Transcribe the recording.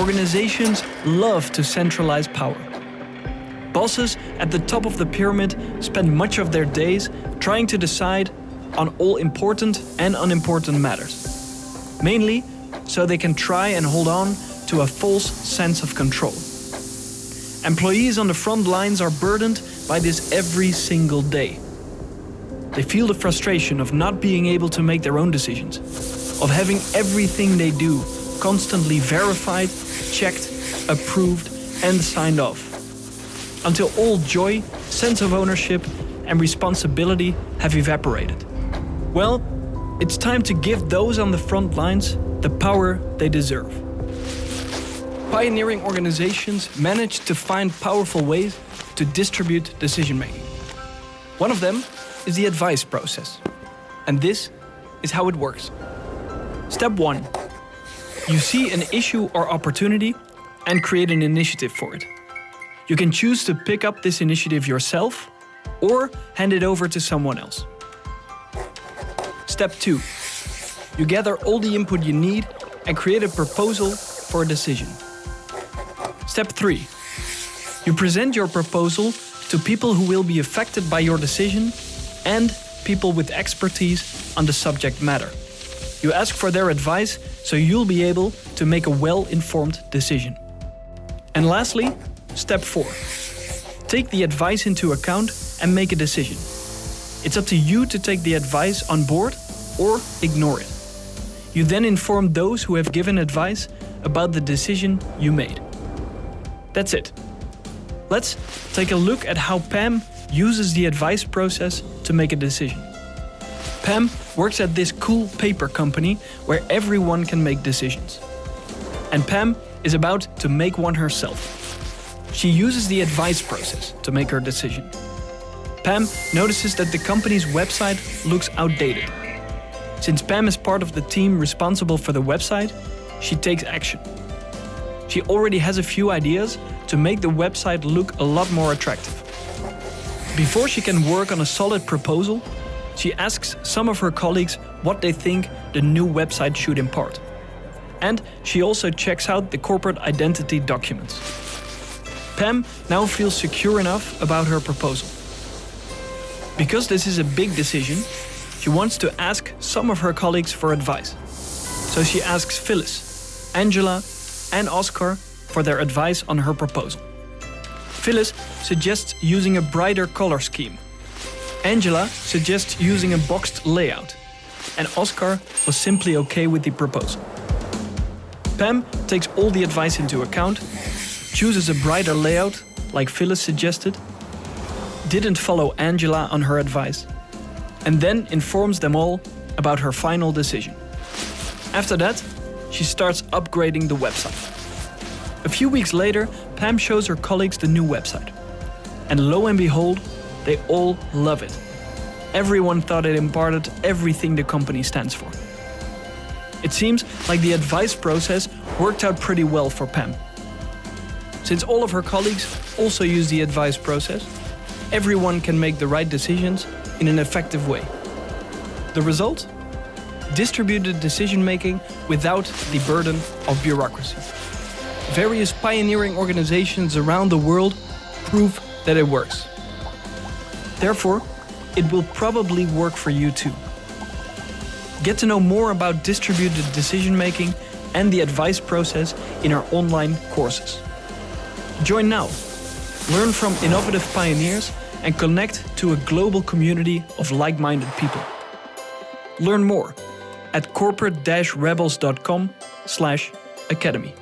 organizations love to centralize power. Bosses at the top of the pyramid spend much of their days trying to decide on all important and unimportant matters, mainly so they can try and hold on to a false sense of control. Employees on the front lines are burdened by this every single day. They feel the frustration of not being able to make their own decisions, of having everything they do constantly verified, checked, approved, and signed off, until all joy, sense of ownership, and responsibility have evaporated. Well, it's time to give those on the front lines the power they deserve. Pioneering organizations manage to find powerful ways to distribute decision-making. One of them is the advice process. And this is how it works. Step 1. You see an issue or opportunity and create an initiative for it. You can choose to pick up this initiative yourself or hand it over to someone else. Step 2. You gather all the input you need and create a proposal for a decision. Step 3. You present your proposal to people who will be affected by your decision and people with expertise on the subject matter. You ask for their advice so you'll be able to make a well-informed decision. And lastly, step 4. Take the advice into account and make a decision. It's up to you to take the advice on board or ignore it. You then inform those who have given advice about the decision you made. That's it. Let's take a look at how Pam uses the advice process to make a decision. Pam works at this cool paper company where everyone can make decisions. And Pam is about to make one herself. She uses the advice process to make her decision. Pam notices that the company's website looks outdated. Since Pam is part of the team responsible for the website, she takes action. She already has a few ideas to make the website look a lot more attractive. Before she can work on a solid proposal, she asks some of her colleagues what they think the new website should impart. And she also checks out the corporate identity documents. Pam now feels secure enough about her proposal. Because this is a big decision, she wants to ask some of her colleagues for advice. So she asks Phyllis, Angela, and Oscar for their advice on her proposal. Phyllis suggests using a brighter color scheme. Angela suggests using a boxed layout. And Oscar was simply okay with the proposal. Pam takes all the advice into account, chooses a brighter layout, like Phyllis suggested, didn't follow Angela on her advice, and then informs them all about her final decision. After that, she starts upgrading the website. A few weeks later, Pam shows her colleagues the new website. And lo and behold, they all love it. Everyone thought it imparted everything the company stands for. It seems like the advice process worked out pretty well for Pam. Since all of her colleagues also use the advice process, everyone can make the right decisions in an effective way. The result? Distributed decision-making without the burden of bureaucracy. Various pioneering organizations around the world prove that it works. Therefore, it will probably work for you too. Get to know more about distributed decision-making and the advice process in our online courses. Join now. Learn from innovative pioneers and connect to a global community of like-minded people. Learn more at corporate-rebels.com/academy.